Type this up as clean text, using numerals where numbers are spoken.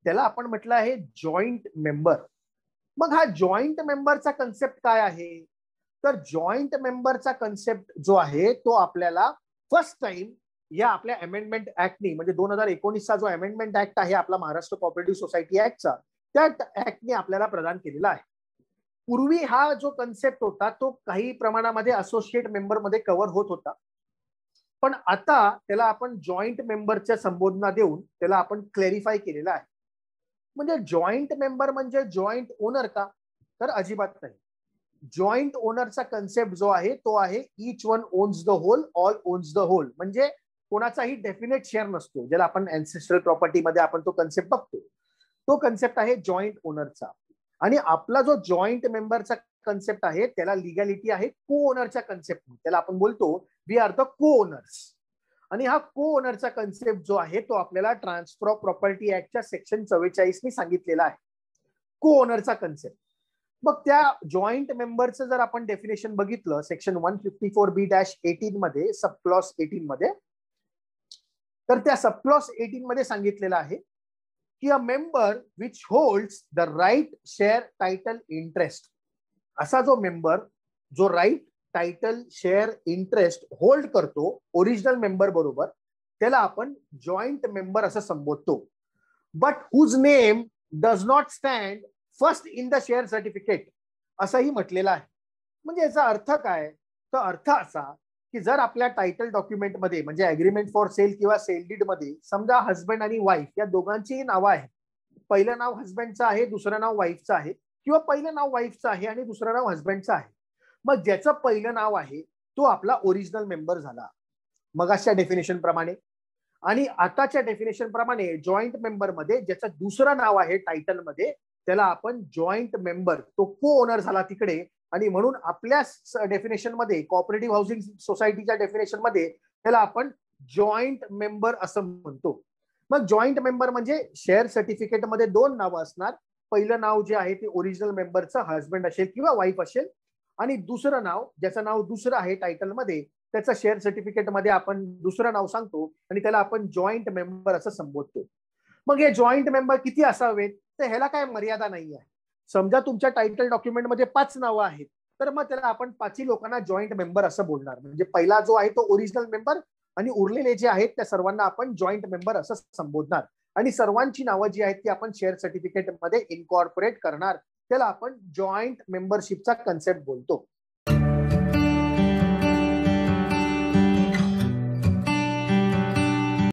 त्याला आपण म्हटलं आहे जॉईंट मेंबर. मग हा जॉईंट मेंबरचा कन्सेप्ट काय आहे? तर जॉईंट मेंबरचा कन्सेप्ट जो आहे तो आपल्याला फर्स्ट टाइम या आपल्या अमेंडमेंट ऍक्टनी, म्हणजे 2019चा जो अमेंडमेंट ऍक्ट आहे आपला महाराष्ट्र कोऑपरेटिव्ह सोसायटी ऍक्टचा, त्या ऍक्टने आपल्याला प्रदान केलेला आहे. पूर्वी हा जो कन्सेप्ट होता तो काही प्रमाणामध्ये असोसिएट मेंबर मध्ये कव्हर होत होता, पण आता त्याला आपण जॉईंट मेंबरच्या संबोधना देऊन त्याला आपण क्लॅरिफाय केलेला आहे. म्हणजे जॉईंट मेंबर म्हणजे जॉईंट ओनर का? तर अजिबात नाही. जॉईंट ओनरचा कन्सेप्ट जो आहे तो आहे each one owns the whole, all owns the whole. म्हणजे कोणाचाही डेफिनेट शेअर नसतो, ज्याला आपण अँसेस्ट्रल प्रॉपर्टीमध्ये आपण तो कन्सेप्ट बघतो. तो कन्सेप्ट आहे जॉईंट ओनरचा. आणि आपला जो जॉईंट मेंबरचा कन्सेप्ट आहे त्याला लिगॅलिटी आहे को ओनरच्या कन्सेप्ट. त्याला आपण बोलतो वी आर द को ओनर्स. आणि हा को ओनरचा कन्सेप्ट जो आहे तो आपल्याला ट्रान्सफर ऑफ प्रॉपर्टी ऍक्टच्या सेक्शन 44 नी सांगितलेला आहे, को ओनरचा कन्सेप्ट. मग त्या जॉईंट मेंबरचं जर आपण डेफिनेशन बघितलं सेक्शन 154B-18 मध्ये सब क्लॉज 18 मध्ये, तर त्या सब क्लॉज 18 मध्ये सांगितलेलं आहे की a member which holds the right share title interest. असा जो मेंबर जो right title share interest hold करतो ओरिजिनल मेंबर बरोबर, त्याला आपण जॉईंट मेंबर असं संबोधतो. But whose name does not stand first in the share certificate असंही म्हटलेलं आहे. म्हणजे याचा अर्थ काय? तर अर्थ असा की जर आपल्या टायटल डॉक्युमेंटमध्ये म्हणजे अग्रीमेंट फॉर सेल किंवा सेल डीड मध्ये समजा हस्बंड आणि वाईफ या दोघांचीही नावं आहेत, पहिलं नाव हस्बंडचं आहे, दुसरं नाव वाईफचं आहे, किंवा पहिलं नाव वाईफचं आहे आणि दुसरं नाव हस्बंडचं आहे, मग ज्याचं पहिलं नाव आहे तो आपला ओरिजिनल मेंबर झाला मगाच्या डेफिनेशन प्रमाणे. आणि आताच्या डेफिनेशन प्रमाणे जॉईंट मेंबर मध्ये ज्याचं दुसरं नाव आहे टायटल मध्ये त्याला आपण जॉईंट मेंबर, तो को ओनर झाला तिकडे. आणि म्हणून आपल्या डेफिनेशन मध्ये कोऑपरेटिव्ह हाऊसिंग सोसायटीच्या डेफिनेशन मध्ये त्याला आपण जॉईंट मेंबर असं म्हणतो. मग जॉईंट मेंबर म्हणजे शेअर सर्टिफिकेट मध्ये दोन नावं असणार. पहिलं नाव जे आहे ते ओरिजिनल मेंबरचं हस्बंड असेल किंवा वाईफ असेल, आणि दुसरं नाव ज्याचं नाव दुसरं आहे टायटल मध्ये त्याचं शेअर सर्टिफिकेट मध्ये आपण दुसरं नाव सांगतो आणि त्याला आपण जॉईंट मेंबर असं संबोधतो. मग हे जॉईंट मेंबर किती असावेत? तर ह्याला काय मर्यादा नाही आहे. समजा तुमच्या टायटल डॉक्युमेंट मध्ये 5 नावं आहेत, तर मग त्याला आपण 5ही लोकांना जॉईंट मेंबर असं बोलणार. म्हणजे पहिला जो आहे तो ओरिजिनल मेंबर आणि उरलेले जे आहेत त्या सर्वांना आपण जॉईंट मेंबर असं संबोधणार. आणि सर्वांची नावं जी आहेत ती आपण शेअर सर्टिफिकेट मध्ये इनकॉर्पोरेट करणार. त्याला आपण जॉईंट मेंबरशिपचा कन्सेप्ट बोलतो.